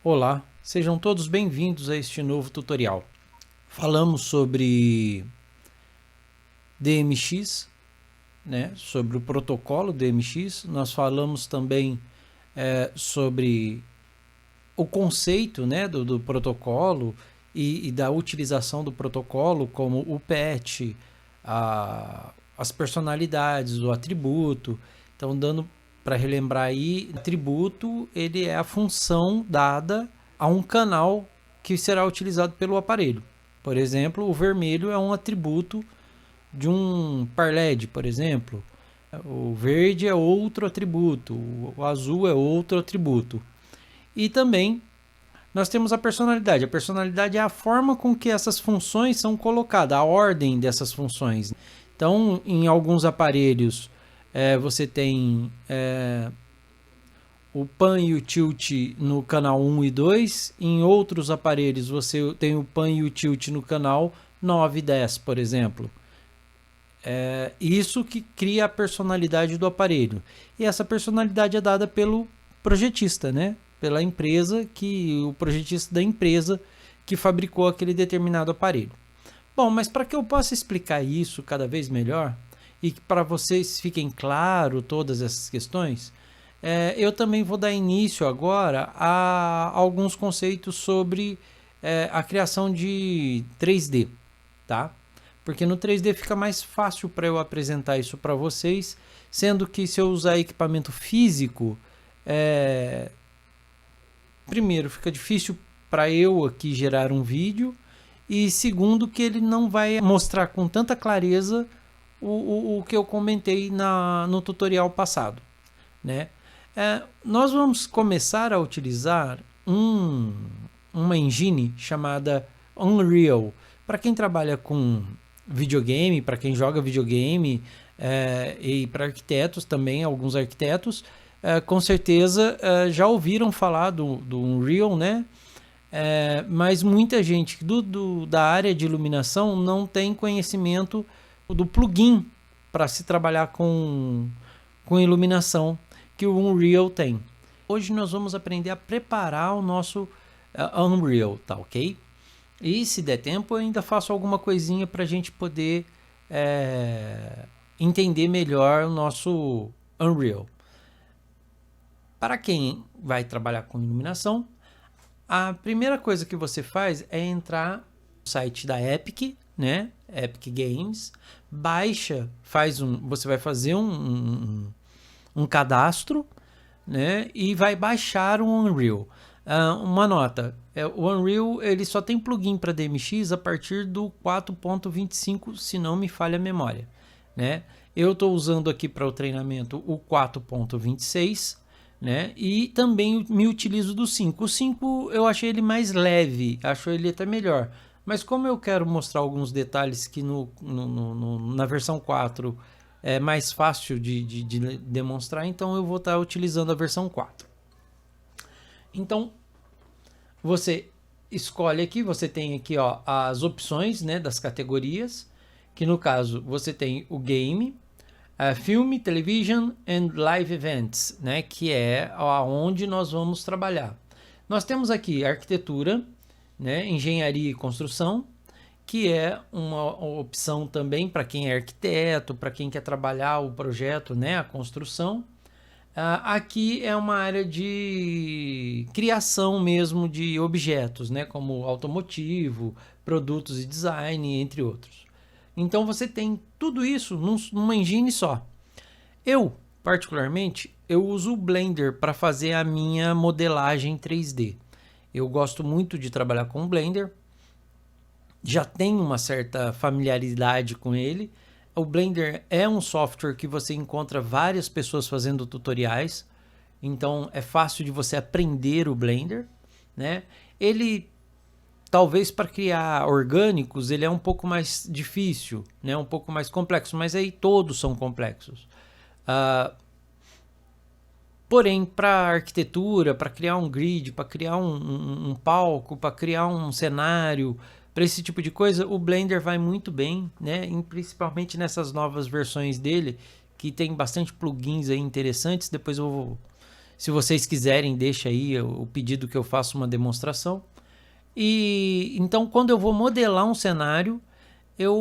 Olá, sejam todos bem-vindos a este novo tutorial. Falamos sobre DMX, né, sobre o protocolo DMX. Nós falamos também sobre o conceito, né, do protocolo e da utilização do protocolo, como o patch, as personalidades, o atributo. Então, dando para relembrar aí, atributo ele é a função dada a um canal que será utilizado pelo aparelho. Por exemplo, o vermelho é um atributo de um parLED, por exemplo. O verde é outro atributo, o azul é outro atributo. E também nós temos a personalidade. A personalidade é a forma com que essas funções são colocadas, a ordem dessas funções. Então, em alguns aparelhos, você tem o pan e o tilt no canal 1 e 2. Em outros aparelhos, você tem o pan e o tilt no canal 9 e 10, por exemplo. Isso que cria a personalidade do aparelho. E essa personalidade é dada pelo projetista, né? Pela empresa, o projetista da empresa que fabricou aquele determinado aparelho. Bom, mas para que eu possa explicar isso cada vez melhor e para vocês fiquem claro todas essas questões, eu também vou dar início agora a alguns conceitos sobre a criação de 3D, tá? Porque no 3D fica mais fácil para eu apresentar isso para vocês, sendo que se eu usar equipamento físico, primeiro, fica difícil para eu aqui gerar um vídeo, e segundo, que ele não vai mostrar com tanta clareza o que eu comentei no tutorial passado, né? Nós vamos começar a utilizar uma engine chamada Unreal. Para quem trabalha com videogame, para quem joga videogame, e para arquitetos também, alguns arquitetos, com certeza já ouviram falar do Unreal, né? Mas muita gente da área de iluminação não tem conhecimento do plugin para se trabalhar com iluminação que o Unreal tem. Hoje nós vamos aprender a preparar o nosso Unreal, tá ok? E se der tempo eu ainda faço alguma coisinha para a gente poder entender melhor o nosso Unreal. Para quem vai trabalhar com iluminação, a primeira coisa que você faz é entrar no site da Epic, né? Epic Games, baixa, você vai fazer um cadastro, né? E vai baixar o Unreal. Uma nota, o Unreal ele só tem plugin para DMX a partir do 4.25, se não me falha a memória, né? Eu estou usando aqui para o treinamento o 4.26, né? E também me utilizo do 5. O 5 eu achei ele mais leve, acho ele até melhor. Mas como eu quero mostrar alguns detalhes que na versão 4 é mais fácil de demonstrar, então eu vou estar utilizando a versão 4. Então, você escolhe aqui, você tem aqui ó, as opções, né, das categorias, que no caso você tem o game, filme, television and live events, né, que é onde nós vamos trabalhar. Nós temos aqui arquitetura, né, engenharia e construção, que é uma opção também para quem é arquiteto, para quem quer trabalhar o projeto, né, a construção. Aqui é uma área de criação mesmo de objetos, né, como automotivo, produtos e design, entre outros. Então você tem tudo isso numa engine só. Eu, particularmente, eu uso o Blender para fazer a minha modelagem 3D. Eu gosto muito de trabalhar com o Blender, já tenho uma certa familiaridade com ele. O Blender é um software que você encontra várias pessoas fazendo tutoriais, então é fácil de você aprender o Blender, né? Ele, talvez para criar orgânicos, ele é um pouco mais difícil, né? Um pouco mais complexo, mas aí todos são complexos. Porém, para arquitetura, para criar um grid, para criar um palco, para criar um cenário, para esse tipo de coisa, o Blender vai muito bem, né? E principalmente nessas novas versões dele, que tem bastante plugins aí interessantes. Depois eu vou, Se vocês quiserem, deixa aí o pedido que eu faça uma demonstração. E então, quando eu vou modelar um cenário, eu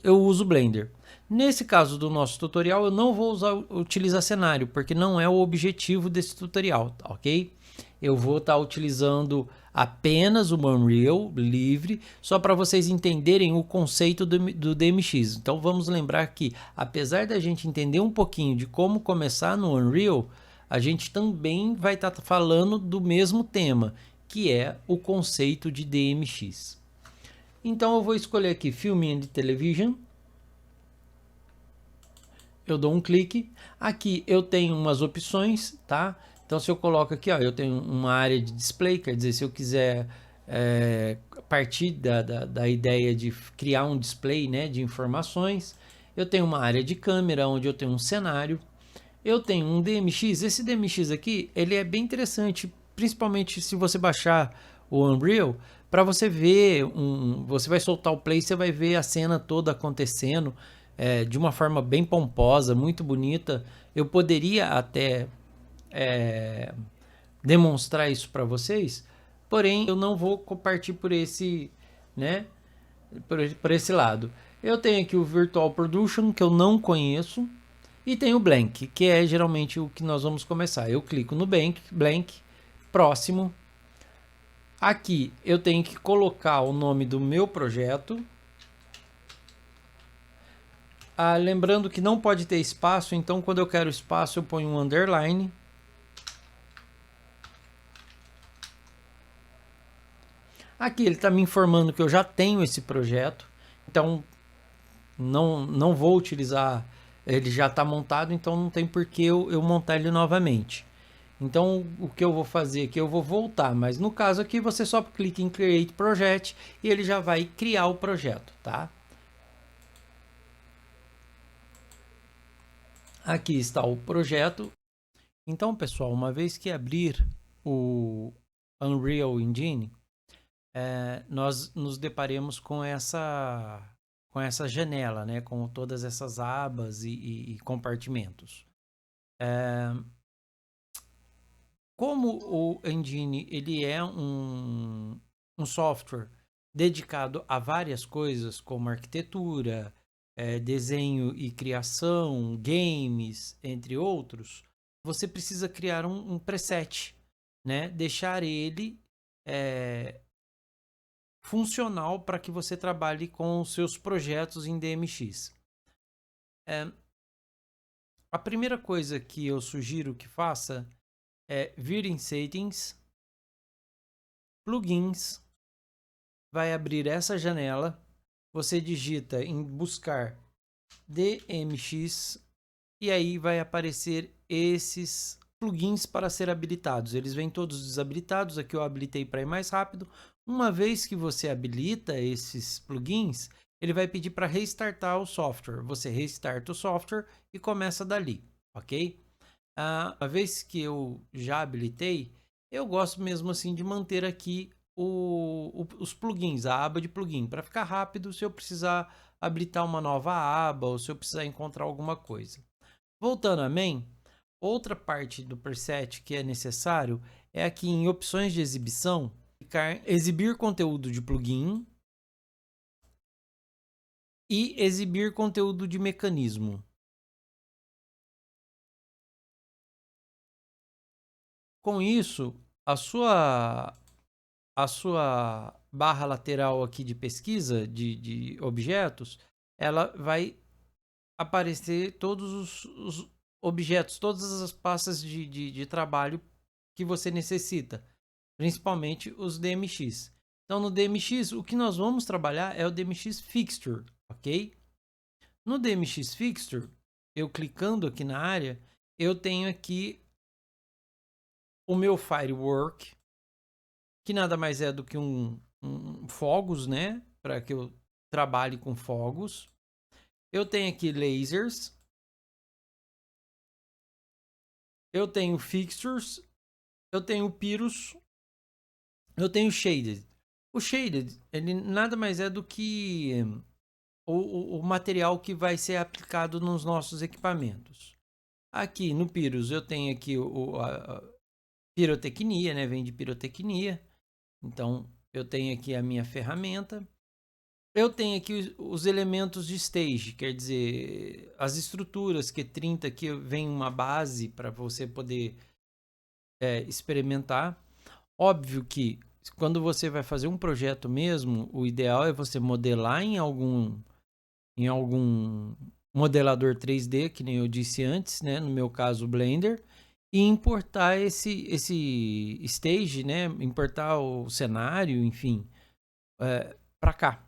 uso o Blender. Nesse caso do nosso tutorial, eu não vou utilizar cenário, porque não é o objetivo desse tutorial, tá, ok? Eu vou estar utilizando apenas o Unreal livre, só para vocês entenderem o conceito do DMX. Então vamos lembrar que, apesar da gente entender um pouquinho de como começar no Unreal, a gente também vai estar falando do mesmo tema, que é o conceito de DMX. Então eu vou escolher aqui Film and Television. Eu dou um clique. Aqui eu tenho umas opções, tá? Então se eu coloco aqui, ó, eu tenho uma área de display, quer dizer, se eu quiser partir da ideia de criar um display, né, de informações. Eu tenho uma área de câmera, onde eu tenho um cenário. Eu tenho um DMX. Esse DMX aqui, ele é bem interessante, principalmente se você baixar o Unreal, para você ver, você vai soltar o play, você vai ver a cena toda acontecendo de uma forma bem pomposa, muito bonita. Eu poderia até demonstrar isso para vocês, porém eu não vou partir por esse, né, por esse lado. Eu tenho aqui o Virtual Production, que eu não conheço, e tem o Blank, que é geralmente o que nós vamos começar. Eu clico no Blank, próximo. Aqui eu tenho que colocar o nome do meu projeto. Lembrando que não pode ter espaço, então quando eu quero espaço eu ponho um underline. Aqui ele está me informando que eu já tenho esse projeto, então não vou utilizar, ele já está montado, então não tem por que eu montar ele novamente. Então o que eu vou fazer aqui, eu vou voltar, mas no caso aqui você só clica em Create Project e ele já vai criar o projeto, tá? Aqui está o projeto. Então, pessoal, uma vez que abrir o Unreal Engine, nós nos deparemos com essa janela, né, com todas essas abas e compartimentos. Como o Engine ele é um software dedicado a várias coisas, como arquitetura, desenho e criação, games, entre outros, você precisa criar um preset, né? Deixar ele funcional para que você trabalhe com os seus projetos em DMX. A primeira coisa que eu sugiro que faça é vir em Settings, Plugins, vai abrir essa janela, você digita em buscar DMX e aí vai aparecer esses plugins para ser habilitados. Eles vêm todos desabilitados, aqui eu habilitei para ir mais rápido. Uma vez que você habilita esses plugins, ele vai pedir para restartar o software. Você restarta o software e começa dali, ok? Uma vez que eu já habilitei, eu gosto mesmo assim de manter aqui os plugins, a aba de plugin, para ficar rápido se eu precisar habilitar uma nova aba ou se eu precisar encontrar alguma coisa. Voltando a main, outra parte do preset que é necessário é aqui em opções de exibição, clicar exibir conteúdo de plugin e exibir conteúdo de mecanismo. Com isso, a sua barra lateral aqui de pesquisa de objetos, ela vai aparecer todos os objetos, todas as pastas de trabalho que você necessita, principalmente os DMX. Então no DMX, o que nós vamos trabalhar é o DMX Fixture, ok? No DMX Fixture, eu clicando aqui na área, eu tenho aqui o meu Firework, que nada mais é do que um fogos, né? Para que eu trabalhe com fogos. Eu tenho aqui lasers. Eu tenho fixtures. Eu tenho pyros. Eu tenho shaded. O shaded, ele nada mais é do que o material que vai ser aplicado nos nossos equipamentos. Aqui no pyros eu tenho aqui pirotecnia, né? Vem de pirotecnia. Então, eu tenho aqui a minha ferramenta. Eu tenho aqui os elementos de stage, quer dizer, as estruturas Q30 que vem uma base para você poder experimentar. Óbvio que quando você vai fazer um projeto mesmo, o ideal é você modelar em algum modelador 3D, que nem eu disse antes, né? No meu caso, o Blender, e importar esse stage, né? Importar o cenário, enfim, para cá.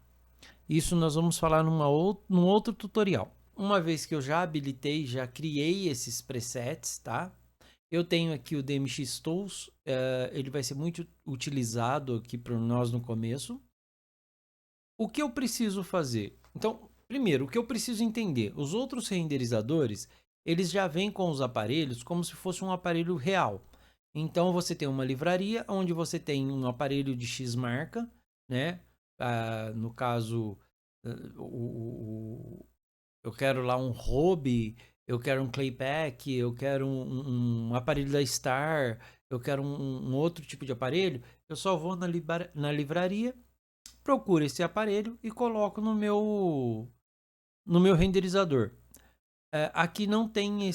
Isso nós vamos falar num outro tutorial. Uma vez que eu já habilitei, já criei esses presets, tá? Eu tenho aqui o DMX Tools, ele vai ser muito utilizado aqui para nós no começo. O que eu preciso fazer? Então, primeiro, o que eu preciso entender? Os outros renderizadores, eles já vêm com os aparelhos como se fosse um aparelho real. Então, você tem uma livraria onde você tem um aparelho de X marca, né? No caso, eu quero lá um Robe, eu quero um Claypack, eu quero um aparelho da Star, eu quero um outro tipo de aparelho. Eu só vou na livraria, procuro esse aparelho e coloco no meu renderizador. Aqui não tem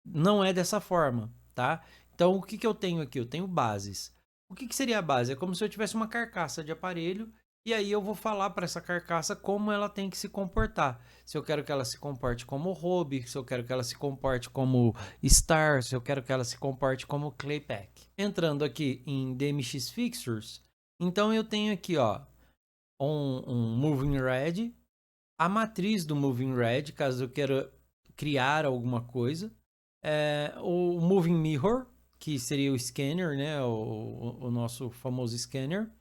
não é dessa forma, tá? Então o que eu tenho aqui? Eu tenho bases. O que seria a base? É como se eu tivesse uma carcaça de aparelho e aí eu vou falar para essa carcaça como ela tem que se comportar. Se eu quero que ela se comporte como Robe, se eu quero que ela se comporte como Star, se eu quero que ela se comporte como Claypack. Entrando aqui em DMX Fixtures, então eu tenho aqui, ó, um Moving Red, a matriz do Moving Red, caso eu queira criar alguma coisa, o Moving Mirror, que seria o scanner, né, o nosso famoso scanner.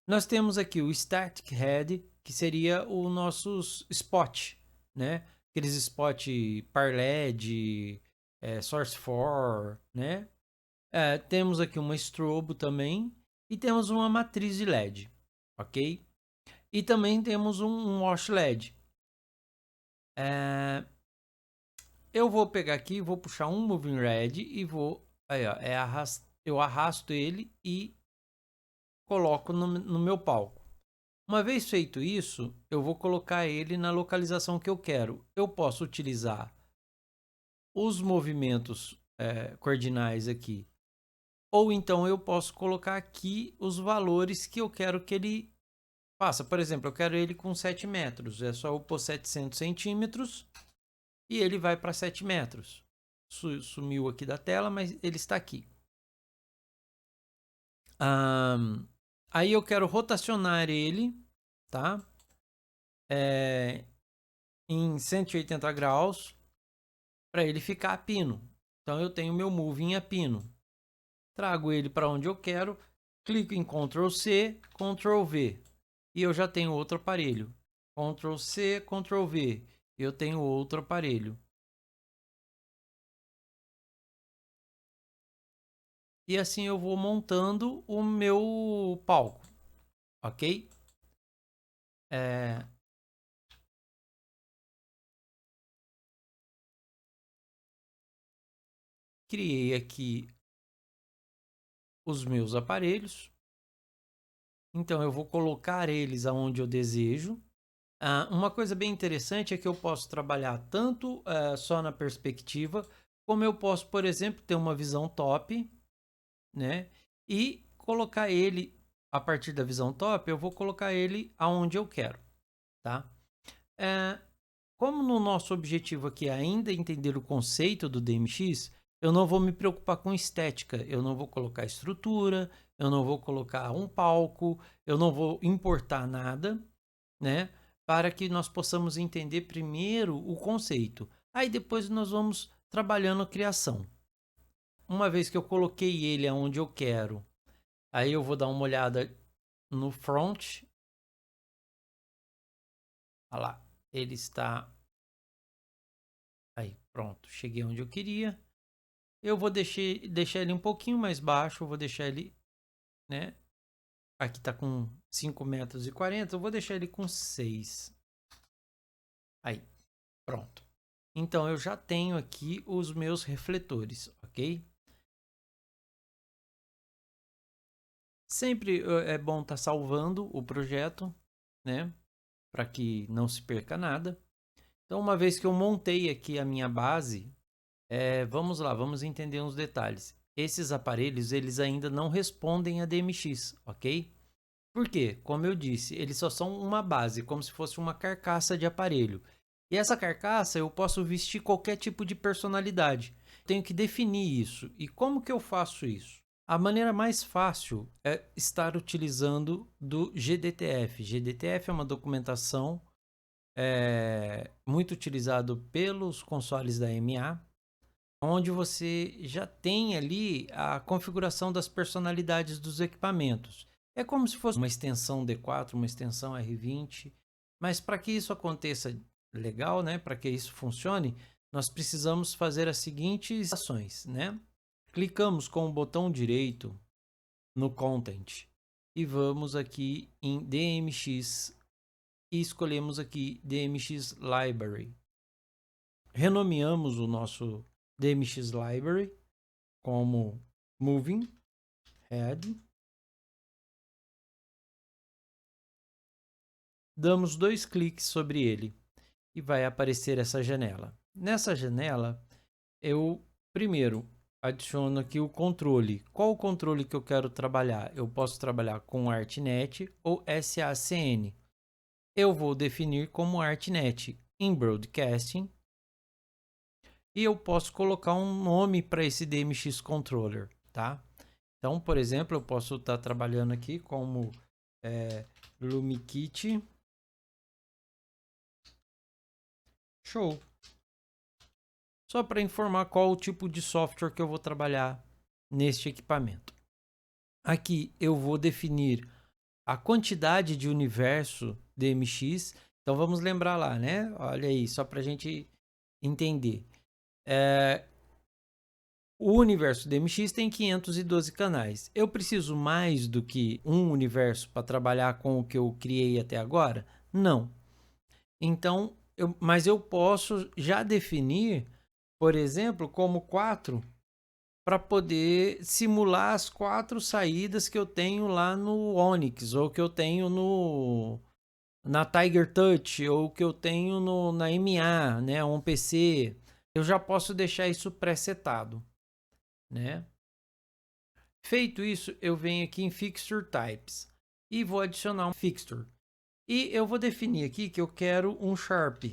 Nós temos aqui o Static Head, que seria o nosso spot, né, aqueles spot Parled, Source 4, né. Temos aqui uma strobo também e temos uma matriz de LED, ok? E também temos um wash LED. Eu vou pegar aqui, vou puxar um Moving Red e vou... Aí, ó, eu arrasto ele e coloco no meu palco. Uma vez feito isso, eu vou colocar ele na localização que eu quero. Eu posso utilizar os movimentos cardinais aqui. Ou então eu posso colocar aqui os valores que eu quero que ele faça. Por exemplo, eu quero ele com 7 metros. É só eu pôr 700 centímetros e ele vai para 7 metros. Sumiu aqui da tela, mas ele está aqui. Aí eu quero rotacionar ele, tá? Em 180 graus para ele ficar a pino. Então eu tenho meu moving a pino. Trago ele para onde eu quero, clico em Ctrl C, Ctrl V e eu já tenho outro aparelho. Ctrl C, Ctrl V, eu tenho outro aparelho. E assim eu vou montando o meu palco, ok? Criei aqui os meus aparelhos. Então eu vou colocar eles aonde eu desejo. Uma coisa bem interessante é que eu posso trabalhar tanto só na perspectiva, como eu posso, por exemplo, ter uma visão top, né? E colocar ele, a partir da visão top, eu vou colocar ele aonde eu quero, tá? Como no nosso objetivo aqui é ainda entender o conceito do DMX, eu não vou me preocupar com estética, eu não vou colocar estrutura, eu não vou colocar um palco, eu não vou importar nada, né? Para que nós possamos entender primeiro o conceito. Aí depois nós vamos trabalhando a criação. Uma vez que eu coloquei ele aonde eu quero, aí eu vou dar uma olhada no front. Olha lá, ele está aí, pronto, cheguei onde eu queria. Eu vou deixar ele um pouquinho mais baixo, eu vou deixar ele, né? Aqui tá com 5,40 metros, eu vou deixar ele com 6. Aí, pronto. Então eu já tenho aqui os meus refletores, ok? Sempre é bom estar salvando o projeto, né? Para que não se perca nada. Então, uma vez que eu montei aqui a minha base, vamos lá, vamos entender uns detalhes. Esses aparelhos, eles ainda não respondem a DMX, ok? Por quê? Como eu disse, eles só são uma base, como se fosse uma carcaça de aparelho. E essa carcaça eu posso vestir qualquer tipo de personalidade. Tenho que definir isso. E como que eu faço isso? A maneira mais fácil é estar utilizando do GDTF. GDTF é uma documentação muito utilizado pelos consoles da EMA, onde você já tem ali a configuração das personalidades dos equipamentos. É como se fosse uma extensão D4, uma extensão R20, mas para que isso aconteça legal, né? Para que isso funcione, nós precisamos fazer as seguintes ações, né? Clicamos com o botão direito no Content e vamos aqui em DMX e escolhemos aqui DMX Library. Renomeamos o nosso DMX Library como Moving Head. Damos 2 cliques sobre ele e vai aparecer essa janela. Nessa janela, eu primeiro adiciono aqui o controle. Qual o controle que eu quero trabalhar? Eu posso trabalhar com ArtNet ou SACN. Eu vou definir como ArtNet em Broadcasting. E eu posso colocar um nome para esse DMX Controller, tá? Então, por exemplo, eu posso estar trabalhando aqui como LumiKit Show. Só para informar qual o tipo de software que eu vou trabalhar neste equipamento. Aqui eu vou definir a quantidade de universo DMX. Então vamos lembrar lá, né? Olha aí, só para a gente entender. O universo DMX tem 512 canais. Eu preciso mais do que um universo para trabalhar com o que eu criei até agora? Não. Então, mas eu posso já definir, por exemplo, como 4 para poder simular as 4 saídas que eu tenho lá no Onyx, ou que eu tenho na Tiger Touch, ou que eu tenho na MA, né, um PC. Eu já posso deixar isso pré-setado, né? Feito isso, eu venho aqui em Fixture Types e vou adicionar um fixture. E eu vou definir aqui que eu quero um Sharp.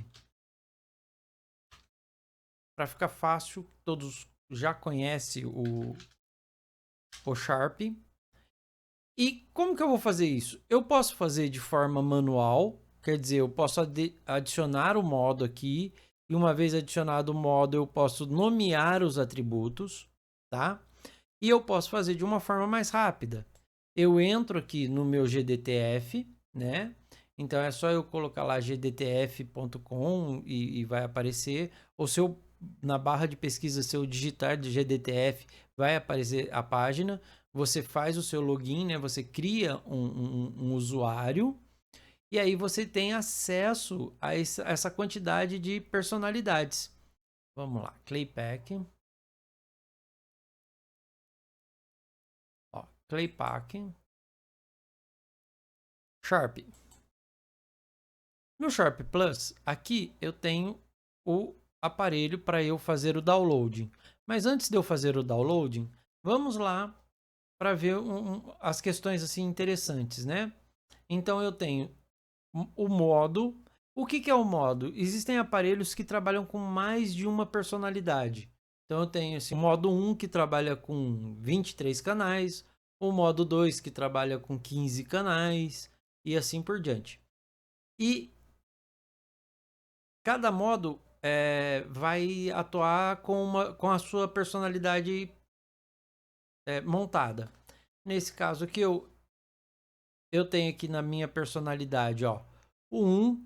Para ficar fácil, todos já conhecem o Sharp. E como que eu vou fazer isso? Eu posso fazer de forma manual, quer dizer, eu posso adicionar o modo aqui. E uma vez adicionado o modo, eu posso nomear os atributos, tá? E eu posso fazer de uma forma mais rápida. Eu entro aqui no meu GDTF, né? Então é só eu colocar lá gdtf.com e vai aparecer. Ou se eu, na barra de pesquisa, se eu digitar de GDTF, vai aparecer a página. Você faz o seu login, né? Você cria um usuário e aí você tem acesso a essa quantidade de personalidades. Vamos lá, Claypack. Ó, Claypack. Sharp. No Sharp Plus, aqui eu tenho o aparelho para eu fazer o downloading. Mas antes de eu fazer o downloading, vamos lá para ver as questões assim interessantes, né? Então eu tenho o modo. O que é o modo? Existem aparelhos que trabalham com mais de uma personalidade. Então eu tenho o modo 1 que trabalha com 23 canais, o modo 2 que trabalha com 15 canais e assim por diante. E cada modo vai atuar com a sua personalidade montada. Nesse caso aqui, eu tenho aqui na minha personalidade, ó, o 1,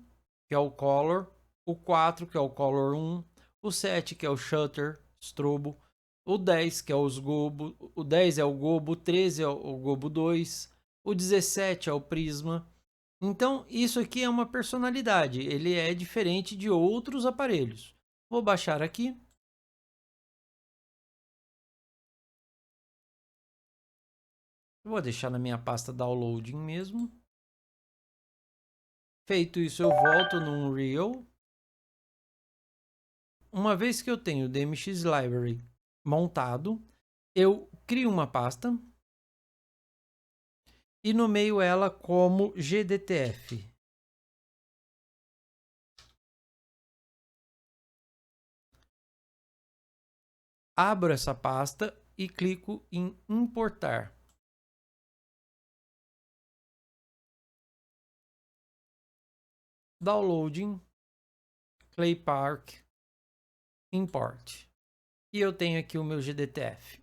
que é o Color, o 4, que é o Color 1, o 7, que é o Shutter, Strobo, o 10, que é os Gobo, o 10 é o Gobo, o 13 é o Gobo 2, o 17 é o Prisma. Então, isso aqui é uma personalidade, ele é diferente de outros aparelhos. Vou baixar aqui. Eu vou deixar na minha pasta downloading mesmo. Feito isso, eu volto no Unreal. Uma vez que eu tenho o DMX Library montado, eu crio uma pasta e nomeio ela como GDTF. Abro essa pasta e clico em importar. Downloading, Clay Park, Import. E eu tenho aqui o meu GDTF.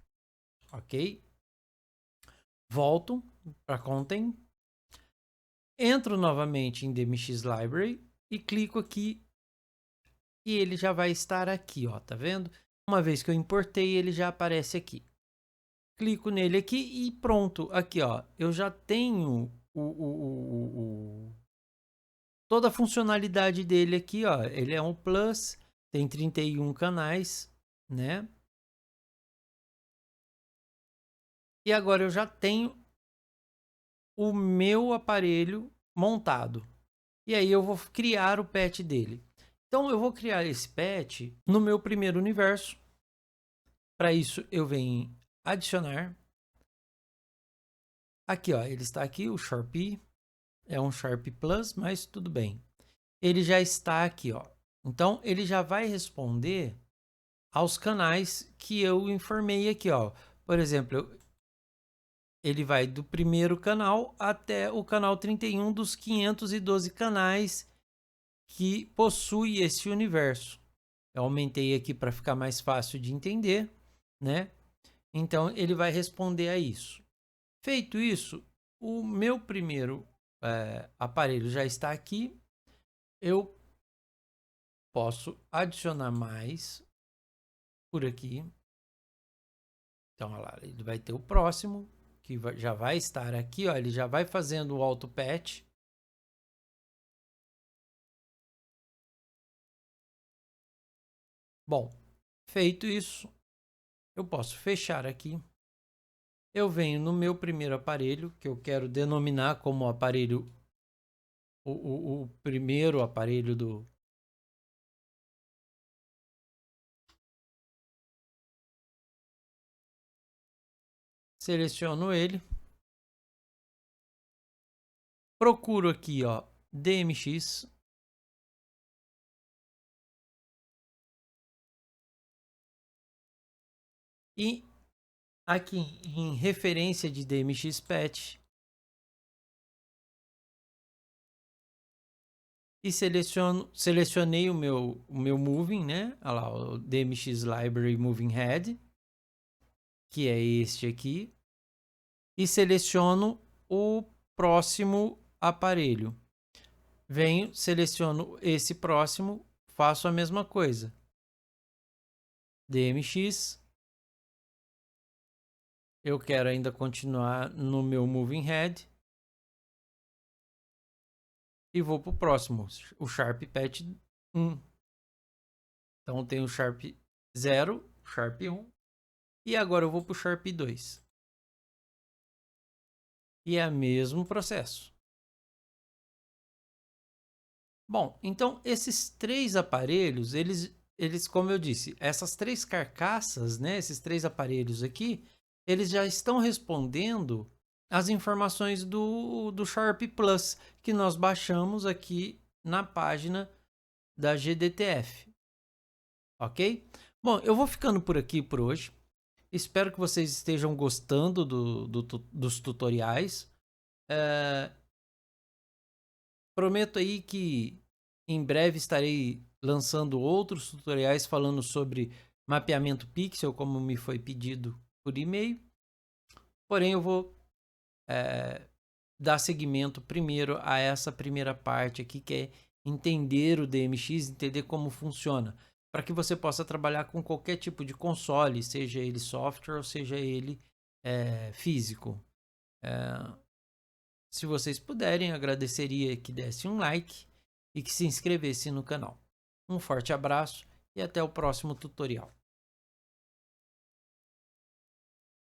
Ok? Volto para Content. Entro novamente em DMX Library e clico aqui. E ele já vai estar aqui, ó, tá vendo? Uma vez que eu importei, ele já aparece aqui. Clico nele aqui e pronto. Aqui, ó, eu já tenho toda a funcionalidade dele aqui, ó. Ele é um Plus, tem 31 canais, né? E agora eu já tenho o meu aparelho montado. E aí eu vou criar o patch dele. Então eu vou criar esse patch no meu primeiro universo. Para isso eu venho em adicionar. Aqui, ó, ele está aqui, o Sharpie. É um Sharpie Plus, mas tudo bem. Ele já está aqui, ó. Então ele já vai responder aos canais que eu informei aqui, ó. Por exemplo, ele vai do primeiro canal até o canal 31 dos 512 canais que possui esse universo. Eu aumentei aqui para ficar mais fácil de entender, né? Então ele vai responder a isso. Feito isso, o meu primeiro aparelho já está aqui. Eu posso adicionar mais por aqui. Então, olha lá, ele vai ter o próximo, que já vai estar aqui, ó, ele já vai fazendo o auto patch. Bom, feito isso, eu posso fechar aqui. Eu venho no meu primeiro aparelho, que eu quero denominar como aparelho, o primeiro aparelho do... Seleciono ele. Procuro aqui, ó, DMX. E aqui em referência de DMX Patch. E selecionei o meu moving, né? Olha lá, o DMX Library Moving Head, que é este aqui. E seleciono o próximo aparelho. Venho, seleciono esse próximo, faço a mesma coisa. DMX. Eu quero ainda continuar no meu Moving Head. E vou para o próximo, o Sharp Patch 1. Então tem o Sharp 0, Sharp 1. E agora eu vou para o Sharp 2. E é o mesmo processo. Bom, então esses três aparelhos, eles, como eu disse, essas três carcaças, né, esses três aparelhos aqui, eles já estão respondendo as informações do Sharp Plus que nós baixamos aqui na página da GDTF. Ok? Bom, eu vou ficando por aqui por hoje. Espero que vocês estejam gostando dos tutoriais. Prometo aí que em breve estarei lançando outros tutoriais falando sobre mapeamento pixel, como me foi pedido por e-mail. Porém, eu vou dar seguimento primeiro a essa primeira parte aqui, que é entender o DMX, entender como funciona, para que você possa trabalhar com qualquer tipo de console, seja ele software ou seja ele físico. Se vocês puderem, agradeceria que desse um like e que se inscrevesse no canal. Um forte abraço e até o próximo tutorial.